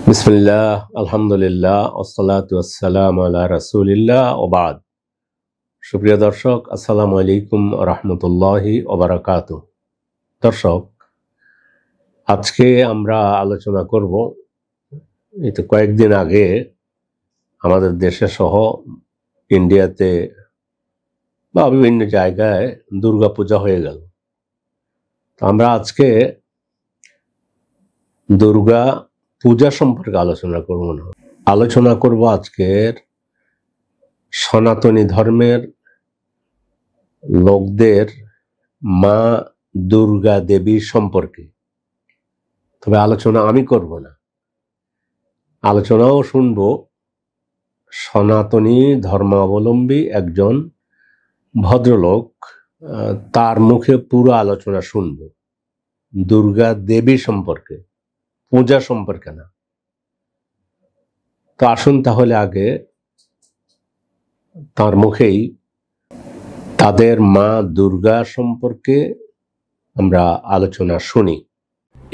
বিসমিল্লাহ আলহামদুলিল্লাহ ওয়াসসালাতু ওয়াসসালামু আলা রাসূলিল্লাহ ওয়া বাদ। সুপ্রিয় দর্শক, আসসালামু আলাইকুম ওয়া রাহমাতুল্লাহি ওয়া বারাকাতুহু। দর্শক, আজকে আমরা আলোচনা করব এই তো কয়েকদিন আগে আমাদের দেশে সহ ইন্ডিয়াতে বা বিভিন্ন জায়গায় দুর্গা পূজা হয়ে গেল। তো আমরা আজকে দুর্গা পূজা সম্পর্কে আলোচনা করব আজকের সনাতনী ধর্মের লোকদের মা দুর্গা দেবী সম্পর্কে। তবে আলোচনা আমি করব না, আলোচনাও শুনব সনাতনী ধর্মাবলম্বী একজন ভদ্রলোক, তার মুখে পুরো আলোচনা শুনব দুর্গা দেবী সম্পর্কে, পূজা সম্পর্কে না। তো আসুন তাহলে আগে তার মুখেই তাদের মা দুর্গা সম্পর্কে আমরা আলোচনা শুনি।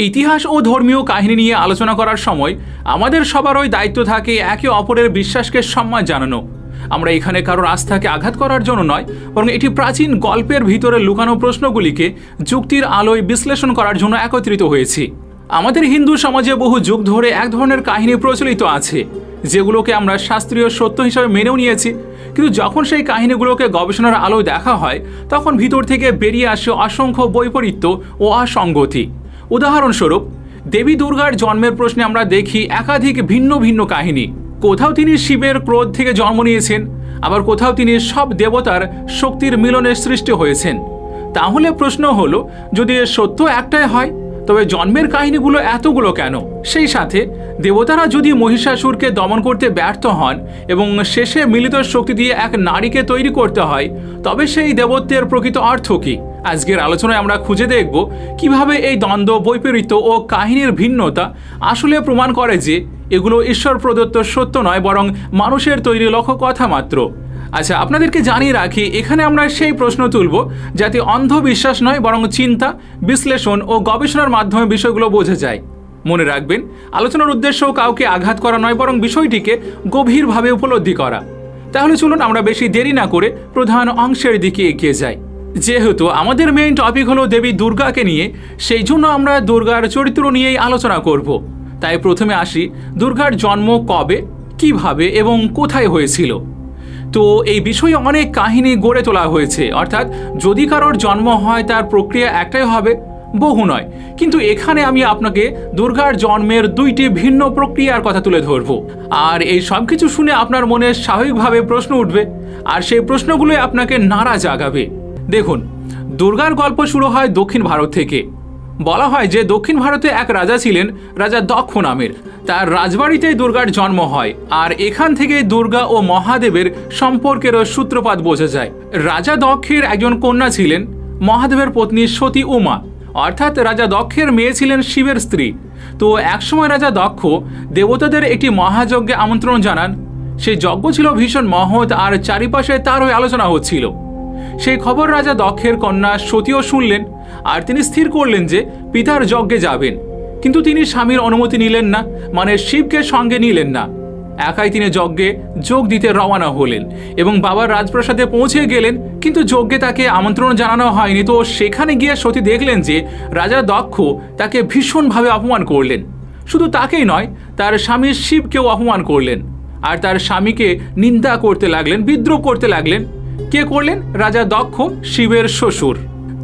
ইতিহাস ও ধর্মীয় কাহিনী নিয়ে আলোচনা করার সময় আমাদের সবারই দায়িত্ব থাকে একে অপরের বিশ্বাসকে সম্মান জানানো। আমরা এখানে কারোর আস্থাকে আঘাত করার জন্য নয়, বরং এটি প্রাচীন গল্পের ভিতরে লুকানো প্রশ্নগুলিকে যুক্তির আলোয় বিশ্লেষণ করার জন্য একত্রিত হয়েছি। আমাদের হিন্দু সমাজে বহু যুগ ধরে এক ধরনের কাহিনী প্রচলিত আছে, যেগুলোকে আমরা শাস্ত্রীয় সত্য হিসাবে মেনেও নিয়েছি। কিন্তু যখন সেই কাহিনীগুলোকে গবেষণার আলোয় দেখা হয়, তখন ভিতর থেকে বেরিয়ে আসে অসংখ্য বৈপরীত্য ও অসঙ্গতি। উদাহরণস্বরূপ, দেবী দুর্গার জন্মের প্রশ্নে আমরা দেখি একাধিক ভিন্ন ভিন্ন কাহিনী। কোথাও তিনি শিবের ক্রোধ থেকে জন্ম নিয়েছেন, আবার কোথাও তিনি সব দেবতার শক্তির মিলনে সৃষ্টি হয়েছেন। তাহলে প্রশ্ন হলো, যদি সত্য একটাই হয়, তবে জন্মের কাহিনীগুলো এতগুলো কেন? সেই সাথে দেবতারা যদি মহিষাসুরকে দমন করতে ব্যর্থ হন এবং শেষে মিলিত শক্তি দিয়ে এক নারীকে তৈরি করতে হয়, তবে সেই দেবত্বের প্রকৃত অর্থ কী? আজকের আলোচনায় আমরা খুঁজে দেখব কিভাবে এই দ্বন্দ্ব, বৈপরীত্য ও কাহিনীর ভিন্নতা আসলে প্রমাণ করে যে এগুলো ঈশ্বর প্রদত্ত সত্য নয়, বরং মানুষের তৈরি কথা মাত্র। আচ্ছা, আপনাদেরকে জানিয়ে রাখি, এখানে আমরা সেই প্রশ্ন তুলব যাতে অন্ধবিশ্বাস নয়, বরং চিন্তা, বিশ্লেষণ ও গবেষণার মাধ্যমে বিষয়গুলো বোঝা যায়। মনে রাখবেন, আলোচনার উদ্দেশ্য কাউকে আঘাত করা নয়, বরং বিষয়টিকে গভীরভাবে উপলব্ধি করা। তাহলে চলুন আমরা বেশি দেরি না করে প্রধান অংশের দিকে এগিয়ে যাই। যেহেতু আমাদের মেইন টপিক হলো দেবী দুর্গাকে নিয়ে, সেই জন্য আমরা দুর্গার চরিত্র নিয়েই আলোচনা করব। তাই প্রথমে আসি, দুর্গার জন্ম কবে, কিভাবে এবং কোথায় হয়েছিল। তো এই বিষয়ে অনেক কাহিনী গড়ে তোলা হয়েছে, অর্থাৎ যদি কারোর জন্ম হয় তার প্রক্রিয়া একটাই হবে, বহু নয়। কিন্তু এখানে আমি আপনাকে দুর্গার জন্মের দুইটি ভিন্ন প্রক্রিয়ার কথা তুলে ধরব। আর এই সব কিছু শুনে আপনার মনে স্বাভাবিকভাবে প্রশ্ন উঠবে, আর সেই প্রশ্নগুলোই আপনাকে নাড়া জাগাবে। দেখুন, দুর্গার গল্প শুরু হয় দক্ষিণ ভারত থেকে। বলা হয় যে দক্ষিণ ভারতে এক রাজা ছিলেন, রাজা দক্ষ নামের। তার রাজবাড়িতেই দুর্গার জন্ম হয়, আর এখান থেকে দুর্গা ও মহাদেবের সম্পর্কেরও সূত্রপাত বোঝা যায়। রাজা দক্ষের একজন কন্যা ছিলেন, মহাদেবের পত্নী সতী উমা, অর্থাৎ রাজা দক্ষের মেয়ে ছিলেন শিবের স্ত্রী। তো একসময় রাজা দক্ষ দেবতাদের একটি মহাযজ্ঞে আমন্ত্রণ জানান। সেই যজ্ঞ ছিল ভীষণ মহৎ, আর চারিপাশে তার হয়ে আলোচনা হচ্ছিল। সেই খবর রাজা দক্ষের কন্যা সতীও শুনলেন, আর তিনি স্থির করলেন যে পিতার যজ্ঞে যাবেন। কিন্তু তিনি স্বামীর অনুমতি নিলেন না, মানে শিবকে সঙ্গে নিলেন না। একাই তিনি যজ্ঞে যোগ দিতে রওনা হলেন এবং বাবার রাজপ্রাসাদে পৌঁছে গেলেন। কিন্তু যজ্ঞে তাকে আমন্ত্রণ জানানো হয়নি। তো সেখানে গিয়ে সতী দেখলেন যে রাজা দক্ষ তাকে ভীষণভাবে অপমান করলেন। শুধু তাকেই নয়, তার স্বামী শিবকেও অপমান করলেন, আর তার স্বামীকে নিন্দা করতে লাগলেন, বিদ্রোহ করতে লাগলেন। কে করলেন? রাজা দক্ষ, শিবের শ্বশুর।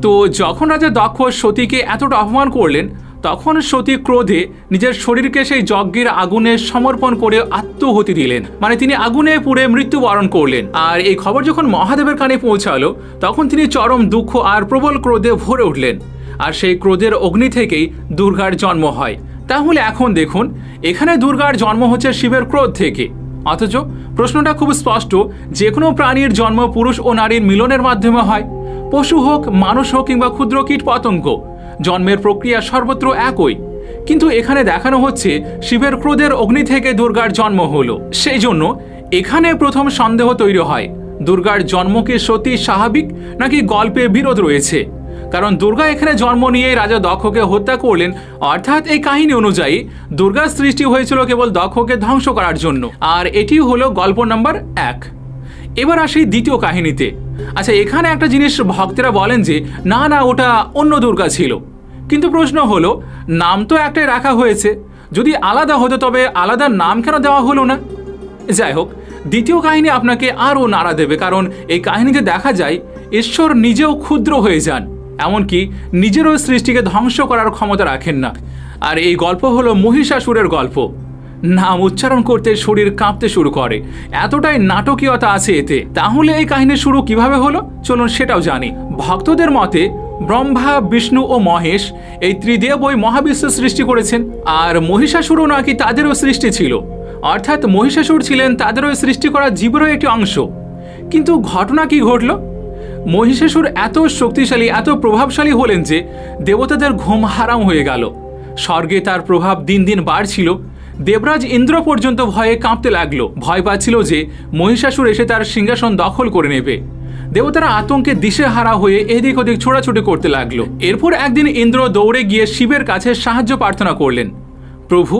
তো যখন রাজা দক্ষ সতীকে এতটা অপমান করলেন, তখন সতী ক্রোধে নিজের শরীরকে সেই যজ্ঞের আগুনে সমর্পণ করে আত্মহুতি দিলেন, মানে তিনি আগুনে পুড়ে মৃত্যুবরণ করলেন। আর এই খবর যখন মহাদেবের কানে পৌঁছালো, তখন তিনি চরম দুঃখ আর প্রবল ক্রোধে ভরে উঠলেন। আর সেই ক্রোধের অগ্নি থেকেই দুর্গার জন্ম হয়। তাহলে এখন দেখুন, এখানে দুর্গার জন্ম হচ্ছে শিবের ক্রোধ থেকে। অথচ প্রশ্নটা খুব স্পষ্ট, যে কোনো প্রাণীর জন্ম পুরুষ ও নারীর মিলনের মাধ্যমে হয়। পশু হোক, মানুষ হোক কিংবা ক্ষুদ্র কীট পতঙ্গ, জন্মের প্রক্রিয়া সর্বত্র একই। কিন্তু এখানে দেখানো হচ্ছে শিবের ক্রোধের অগ্নি থেকে দুর্গার জন্ম হলো। সেই জন্য এখানে প্রথম সন্দেহ তৈরি হয়, দুর্গার জন্ম কি সত্যি স্বাভাবিক, নাকি গল্পে বিরোধ রয়েছে? কারণ দুর্গা এখানে জন্ম নিয়ে রাজা দক্ষকে হত্যা করলেন। অর্থাৎ এই কাহিনী অনুযায়ী দুর্গার সৃষ্টি হয়েছিল কেবল দক্ষকে ধ্বংস করার জন্য। আর এটি হলো গল্প নাম্বার 1। এবার আসি দ্বিতীয় কাহিনীতে। আচ্ছা, এখানে একটা জিনিস ভক্তরা বলেন যে না না, ওটা অন্য দুর্গা ছিল। কিন্তু প্রশ্ন হলো, নাম তো একটাই রাখা হয়েছে, যদি আলাদা হতো তবে আলাদা নাম কেন দেওয়া হলো না? যাই হোক, দ্বিতীয় কাহিনী আপনাকে আরও নাড়া দেবে, কারণ এই কাহিনীতে দেখা যায় ঈশ্বর নিজেও ক্ষুদ্র হয়ে যান, এমনকি নিজেরও সৃষ্টিকে ধ্বংস করার ক্ষমতা রাখেন না। আর এই গল্প হলো মহিষাসুরের গল্প। নাম উচ্চারণ করতে শরীর কাঁপতে শুরু করে, এতটাই নাটকীয়তা আছে এতে। তাহলে এই কাহিনীর শুরু কিভাবে হলো চলুন সেটাও জানি। ভক্তদের মতে ব্রহ্মা, বিষ্ণু ও মহেশ এই ত্রিদেবই মহাবিশ্ব সৃষ্টি করেছেন, আর মহিষাসুরও নাকি তাদেরও সৃষ্টি ছিল। অর্থাৎ মহিষাসুর ছিলেন তাদেরও সৃষ্টি করা জীবেরও একটি অংশ। কিন্তু ঘটনা কি ঘটল? মহিষাসুর এত শক্তিশালী, এত প্রভাবশালী হলেন যে দেবতাদের ঘুম হারাম হয়ে গেল। স্বর্গে তার প্রভাব দিন দিন বাড়ছিল। দেবরাজ ইন্দ্র পর্যন্ত ভয়ে কাঁপতে লাগলো, ভয় পাচ্ছিল যে মহিষাসুর এসে তার সিংহাসন দখল করে নেবে। দেবতারা আতঙ্কে দিশেহারা হয়ে এদিক ওদিক ছোড়াছুটি করতে লাগলো। এরপর একদিন ইন্দ্র দৌড়ে গিয়ে শিবের কাছে সাহায্য প্রার্থনা করলেন, প্রভু,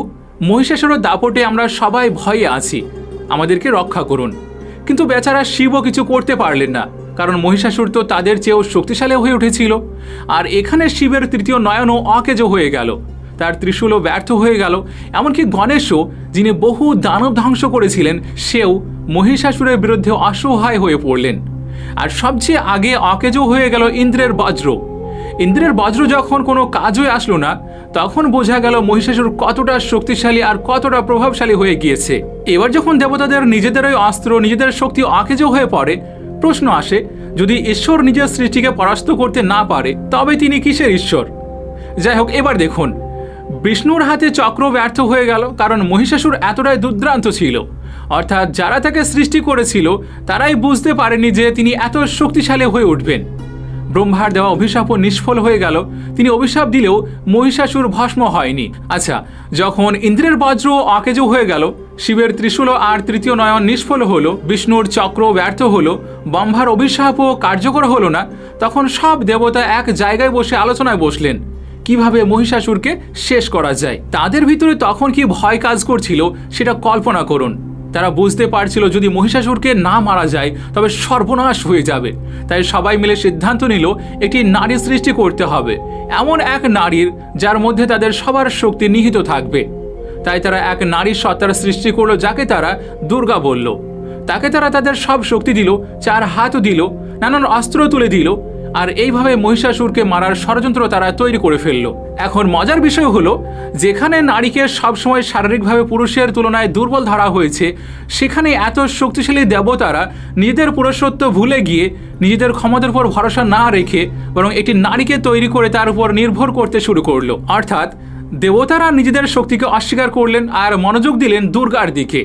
মহিষাসুরের দাপটে আমরা সবাই ভয়ে আছি, আমাদেরকে রক্ষা করুন। কিন্তু বেচারা শিবও কিছু করতে পারলেন না, কারণ মহিষাসুর তো তাদের চেয়েও শক্তিশালী হয়ে উঠেছিল। আর এখানে শিবের তৃতীয় নয়নও অকেজো হয়ে গেল, তার ত্রিশূলও ব্যর্থ হয়ে গেল। এমনকি গণেশও, যিনি বহু দানব ধ্বংস করেছিলেন, সেও মহিষাসুরের বিরুদ্ধে অসহায় হয়ে পড়লেন। আর সবচেয়ে আগে অকেজো হয়ে গেল ইন্দ্রের বজ্র। ইন্দ্রের বজ্র যখন কোনো কাজই আসলো না, তখন বোঝা গেল মহিষাসুর কতটা শক্তিশালী আর কতটা প্রভাবশালী হয়ে গিয়েছে। এবার যখন দেবতাদের নিজেদেরই অস্ত্র, নিজেদের শক্তি অকেজো হয়ে পড়ে, প্রশ্ন আসে, যদি ঈশ্বর নিজের সৃষ্টিকে পরাস্ত করতে না পারে তবে তিনি কিসের ঈশ্বর? যাই হোক, এবার দেখুন, বিষ্ণুর হাতে চক্র ব্যর্থ হয়ে গেল, কারণ মহিষাসুর এতটাই দুর্দান্ত ছিল। অর্থাৎ যারা তাকে সৃষ্টি করেছিল তারাই বুঝতে পারেনি যে তিনি এত শক্তিশালী হয়ে উঠবেন। ব্রহ্মার দেওয়া অভিশাপও নিষ্ফল হয়ে গেল, তিনি অভিশাপ দিলেও মহিষাসুর ভস্ম হয়নি। আচ্ছা, যখন ইন্দ্রের বজ্র অকেজো হয়ে গেল, শিবের ত্রিশূল আর তৃতীয় নয়ন নিষ্ফল হলো, বিষ্ণুর চক্র ব্যর্থ হলো, ব্রহ্মার অভিশাপও কার্যকর হলো না, তখন সব দেবতা এক জায়গায় বসে আলোচনায় বসলেন কিভাবে মহিষাসুরকে শেষ করা যায়। তাদের ভিতরে তখন কি ভয় কাজ করছিল সেটা কল্পনা করুন। তারা বুঝতে পারছিল যদি মহিষাসুরকে না মারা যায় তবে সর্বনাশ হয়ে যাবে। তাই সবাই মিলে সিদ্ধান্ত নিল একটি নারী সৃষ্টি করতে হবে, এমন এক নারীর যার মধ্যে তাদের সবার শক্তি নিহিত থাকবে। তাই তারা এক নারীর সত্তার সৃষ্টি করলো, যাকে তারা দুর্গা বলল। তাকে তারা তাদের সব শক্তি দিল, 4 হাতও দিল, নানান অস্ত্র তুলে দিল, আর এইভাবে মহিষাসুরকে মারার ষড়যন্ত্র তারা তৈরি করে ফেলল। এখন মজার বিষয় হলো, যেখানে নারীকে সবসময় শারীরিকভাবে পুরুষের তুলনায় দুর্বল ধরা হয়েছে, সেখানে এত শক্তিশালী দেবতারা নিজেদের পুরুষত্ব ভুলে গিয়ে নিজেদের ক্ষমতার উপর ভরসা না রেখে বরং একটি নারীকে তৈরি করে তার উপর নির্ভর করতে শুরু করলো। অর্থাৎ দেবতারা নিজেদের শক্তিকে অস্বীকার করলেন আর মনোযোগ দিলেন দুর্গার দিকে।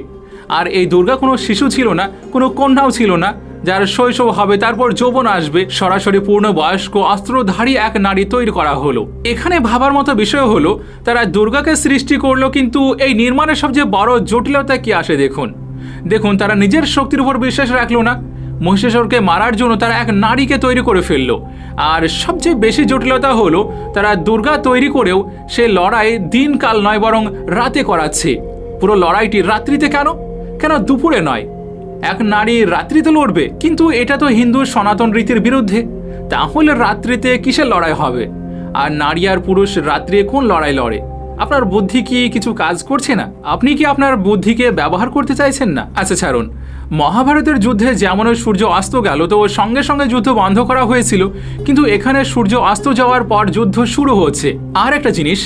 আর এই দুর্গা কোনো শিশু ছিল না, কোনো কন্যাও ছিল না যার শৈশব হবে তারপর যৌবন আসবে, সরাসরি পূর্ণবয়স্ক অস্ত্রধারী এক নারী তৈরি করা হলো। এখানে ভাবার মতো বিষয় হলো, তারা দুর্গাকে সৃষ্টি করলো, কিন্তু এই নির্মাণের সবচেয়ে বড় জটিলতা কি আসে দেখুন, তারা নিজের শক্তির উপর বিশ্বাস রাখলো না, মহিষাসুরকে মারার জন্য তারা এক নারীকে তৈরি করে ফেললো। আর সবচেয়ে বেশি জটিলতা হলো, তারা দুর্গা তৈরি করেও সে লড়াই দিনকাল নয় বরং রাতে করাচ্ছে। পুরো লড়াইটি রাত্রিতে কেন দুপুরে নয়? এক নারী রাত্রিতে লড়বে? কিন্তু এটা তো হিন্দু সনাতন রীতির বিরুদ্ধে। তাহলে রাত্রিতে কিসের লড়াই হবে? আর নারী আর পুরুষ রাত্রে কোন লড়াই লড়ে? আপনার বুদ্ধি কি কিছু কাজ করছে না? আপনি কি আপনার বুদ্ধিকে ব্যবহার করতে চাইছেন না? আচ্ছা ছাড়ুন, মহাভারতের যুদ্ধে যেমন সূর্য অস্ত গেল তো সঙ্গে সঙ্গে যুদ্ধ বন্ধ করা হয়েছিল, কিন্তু এখানে সূর্য অস্ত যাওয়ার পর যুদ্ধ শুরু হচ্ছে। আর একটা জিনিস,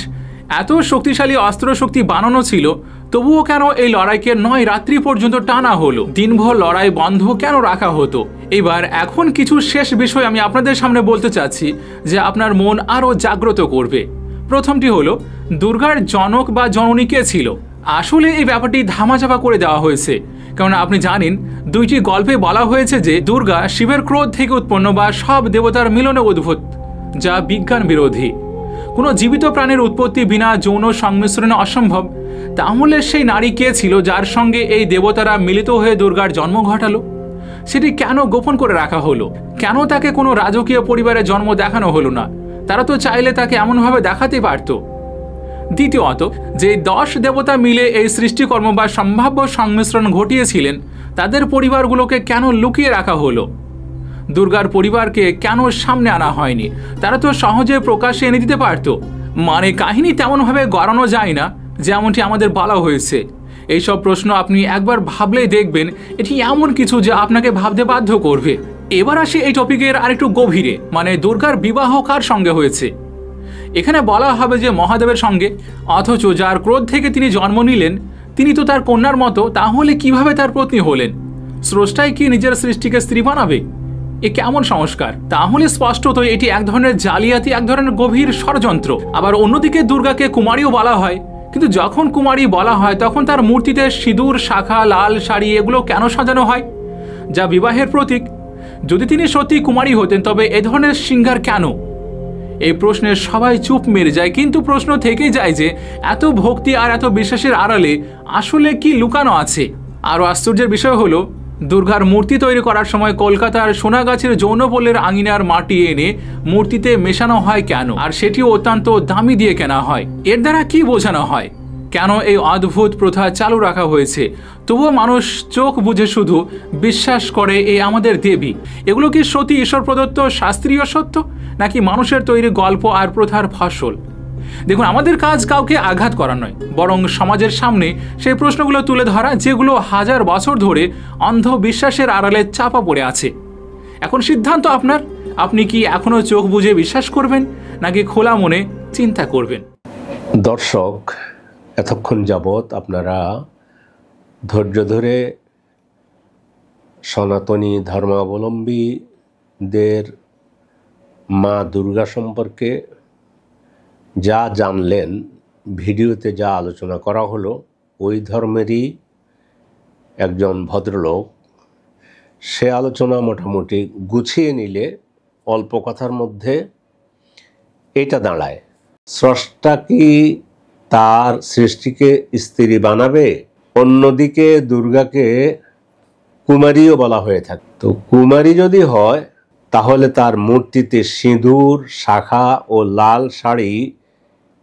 এত শক্তিশালী অস্ত্র শক্তি বানানো ছিল, তবুও কেন এই লড়াইকে 9 রাত্রি পর্যন্ত টানা হলো? দিনভর লড়াই বন্ধ কেন রাখা হতো? এখন কিছু শেষ বিষয় আমি আপনাদের সামনে বলতে চাচ্ছি যে আপনার মন আরও জাগ্রত করবে। প্রথমটি হলো, দুর্গার জনক বা জননী কে ছিল? আসলে এই ব্যাপারটি ধামাচাপা করে দেওয়া হয়েছে, কারণ আপনি জানেন 2টি গল্পে বলা হয়েছে যে দুর্গা শিবের ক্রোধ থেকে উৎপন্ন বা সব দেবতার মিলনে উদ্ভূত, যা বিজ্ঞান বিরোধী। কোনো জীবিত প্রাণীর উৎপত্তি বিনা যৌন সংমিশ্রণে অসম্ভব। তাহলে সেই নারী কে ছিল যার সঙ্গে এই দেবতারা মিলিত হয়ে দুর্গার জন্ম ঘটালো? সেটি কেন গোপন করে রাখা হলো? কেন তাকে কোনো রাজকীয় পরিবারে জন্ম দেখানো হলো না? তারা তো চাইলে তাকে এমনভাবে দেখাতে পারত। দ্বিতীয়ত, যে 10 দেবতা মিলে এই সৃষ্টিকর্ম বা সম্ভাব্য সংমিশ্রণ ঘটিয়েছিলেন, তাদের পরিবারগুলোকে কেন লুকিয়ে রাখা হলো? দুর্গার পরিবারকে কেন সামনে আনা হয়নি? তারা তো সহজে প্রকাশ্যে এনে দিতে পারত। মানে কাহিনী তেমনভাবে গড়ানো যায় না যেমনটি আমাদের বলা হয়েছে। এইসব প্রশ্ন আপনি একবার ভাবলেই দেখবেন এটি এমন কিছু যা আপনাকে ভাবতে বাধ্য করবে। এবার আসি এই টপিকের আরেকটু গভীরে, মানে দুর্গার বিবাহ কার সঙ্গে হয়েছে। এখানে বলা হবে যে মহাদেবের সঙ্গে, অথচ যার ক্রোধ থেকে তিনি জন্ম নিলেন তিনি তো তার কন্যার মতো, তাহলে কিভাবে তার পত্নী হলেন? স্রষ্টাই কি নিজের সৃষ্টিকে স্ত্রী বানাবে? এ কেমন সংস্কার? তাহলে স্পষ্টত এটি এক ধরনের জালিয়াতি, এক ধরনের গভীর ষড়যন্ত্র। আবার অন্যদিকে দুর্গাকে কুমারীও বলা হয়, কিন্তু যখন কুমারী বলা হয় তখন তার মূর্তিতে সিঁদুর, শাখা, লাল শাড়ি এগুলো কেন সাজানো হয়, যা বিবাহের প্রতীক? যদি তিনি সত্যি কুমারী হতেন তবে এ ধরনের শৃঙ্গার কেন? এই প্রশ্নে সবাই চুপ মেরে যায়, কিন্তু প্রশ্ন থেকেই যায় যে এত ভক্তি আর এত বিশ্বাসের আড়ালে আসলে কি লুকানো আছে। আরও আশ্চর্যের বিষয় হলো, দুর্গার মূর্তি তৈরি করার সময় কলকাতার সোনাগাছির যৌনপল্লীর আঙিনার মাটি এনে মূর্তিতে মেশানো হয় কেন? আর সেটিও অত্যন্ত দামি দিয়ে কেনা হয়। এর দ্বারা কি বোঝানো হয়? কেন এই অদ্ভুত প্রথা চালু রাখা হয়েছে? তবুও মানুষ চোখ বুঝে শুধু বিশ্বাস করে এ আমাদের দেবী। এগুলো কি সত্যি ঈশ্বর প্রদত্ত শাস্ত্রীয় সত্য, নাকি মানুষের তৈরি গল্প আর প্রথার ফসল? দেখুন, আমাদের কাজ কাউকে আঘাত করা নয়, বরং সমাজের সামনে সেই প্রশ্নগুলো তুলে ধরা যেগুলো হাজার বছর ধরে অন্ধবিশ্বাসের আড়ালে চাপা পড়ে আছে। এখন সিদ্ধান্ত আপনার। আপনি কি এখনো চোখ বুঝে বিশ্বাস করবেন, নাকি খোলা মনে চিন্তা করবেন? দর্শক, এতক্ষণ যাবৎ আপনারা ধৈর্য ধরে সনাতনী ধর্মাবলম্বীদের মা দুর্গা সম্পর্কে যা জানলেন, ভিডিওতে যা আলোচনা করা হলো, ওই ধর্মেরই একজন ভদ্রলোক সে আলোচনা মোটামুটি গুছিয়ে নিলে অল্প কথার মধ্যে এটা দাঁড়ায়, স্রষ্টা কি তার সৃষ্টিকে স্ত্রী বানাবে? অন্যদিকে দুর্গাকে কুমারীও বলা হয়ে থাকে। তো কুমারী যদি হয় তাহলে তার মূর্তিতে সিঁদুর, শাখা ও লাল শাড়ি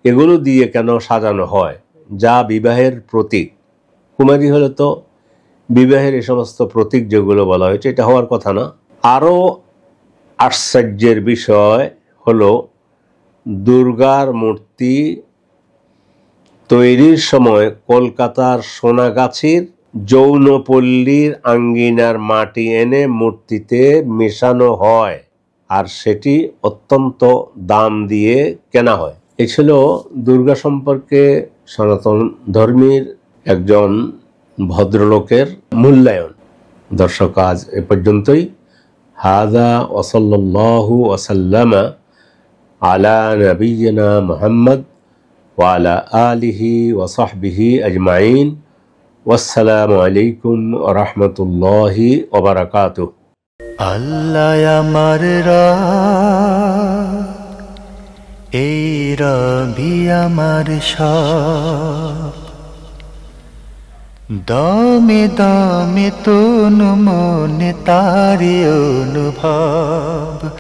এগুলো দিয়ে কেন সাজানো হয়, যা বিবাহের প্রতীক? কুমারী হলে তো বিবাহের এই সমস্ত প্রতীক যেগুলো বলা হয়েছে এটা হওয়ার কথা না। আরও আশ্চর্যের বিষয় হলো, দুর্গার মূর্তি তৈরির সময় কলকাতার সোনাগাছির যৌনপল্লীর আঙ্গিনার মাটি এনে মূর্তিতে মেশানো হয়, আর সেটি অত্যন্ত দাম দিয়ে কেনা হয়। এ ছিল দুর্গা সম্পর্কে সনাতন ধর্মীর একজন ভদ্রলোকের মূল্যায়ন। দর্শক, আজ এ পর্যন্তই। হাযা ওয়া সাল্লাল্লাহু ওয়া সাল্লামা আলা নবিয়িনা মুহাম্মদ ওয়া আলা আলিহি ওয়া সাহবিহি আজমাইন। ওয়াসসালামু আলাইকুম ওয়া রাহমাতুল্লাহি ওয়া বারাকাতুহু। আল্লাহ আমার রাত, এই রবি আমার সব, দমে দমে তনু মনে তারি অনুভব।